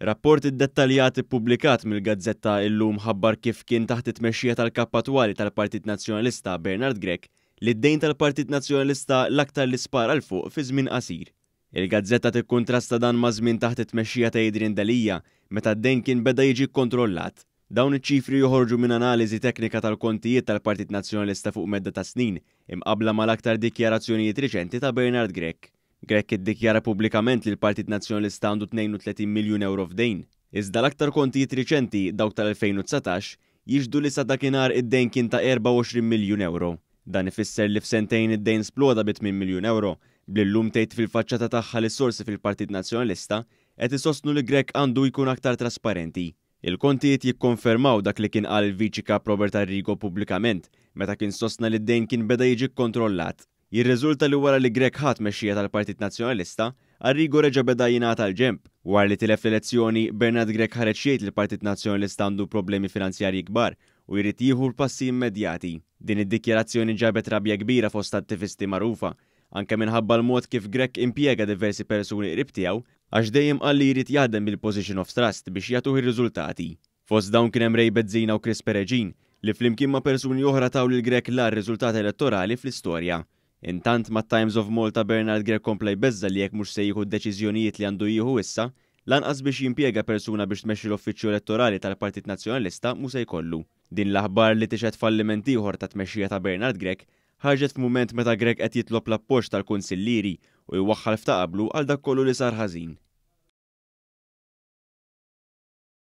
Rapport iddettaljat ippubblikat mill-Gazzetta illum ħabbar kif kien taħt it-tmexxija tal-kap attwali tal-Partit Nazzjonalista Bernard Grech li d-dejn tal-Partit Nazzjonalista l-aktar li spar għal fuq fi żmien qasir. Il-Gazzetta tikkuntrasta dan ma' żmien taħt it-tmexxija ta' Adrian Dalija meta d-dejn kien beda jiġi kkontrollat. Dawn iċ-ċifri joħorġu minn analiżi teknika tal-kontijiet tal-Partit Nazzjonalista fuq medda ta' snin imqabbla mal-aktar dikjarazzjonijiet riċenti ta' Bernard Grech. Grech iddikjara pubblikament li l-Partit Nazzjonalista għandu 32 miljun euro f'dejn. Iżda l-aktar kontijiet riċenti dawk tal-2019 jiġdu li sa dakinhar id-dejn kien ta' 24 miljun euro. Dan ifisser li f'sentejn id-dejn sploda bi 8 miljun euro, bl-illum tgħid fil-faċċata tagħha li sorsi fil-Partit Nazzjonalista qed isostnu li Grech għandu jkun aktar trasparenti. Il-kontijiet jikkonfermaw dak li kien qal il-Viċi Kap Robert Arrigo pubblikament meta kien sostna li d-dejn kien beda jiġi kkontrollat. Jirriżulta li wara li Grech ħadd mexxija tal-Partit Nazzjonalista, Arrigo reġa' beda jingħata l-ġenb. Wara li tilef l-elezzjoni, Bernard Grech ħareġ jgħid li l-Partit Nazzjonalista għandu problemi finanzjarji kbar u jrid jieħu l-passi immedjati. Din id-dikjarazzjoni ġabet rabja kbira fost attivisti magħrufa, anke minħabba l-mod kif Grech impjega diversi persuni qrib tiegħu għax dejjem qal li jrid jaħdem bil-position of trust biex jagħtuh ir-riżultati. Fost dawn kien hemm Ray Bezzina u Chris Pereġin li flimkien ma' persuni oħra taw lil Grech l-ar riżultati elettorali fl-istorja. Intant ma' Times of Malta Bernard Grech kompla jbeżza li jekk mhux se jieħu d-deċiżjonijiet li għandu jieħu issa, lanqas biex jimpjega persuna biex tmexxi l-Uffiċċju Elettorali tal-Partit Nazzjonalista mhux se jkollu. Din l-aħbar li tixed falliment ieħor ta' tmexxija ta' Bernard Grech ħarġet f'mument meta Grech qed jitlob l-appoġġ tal-Kunsilliri u jwaħħal ftaqablu għal dak kollu li sar ħażin.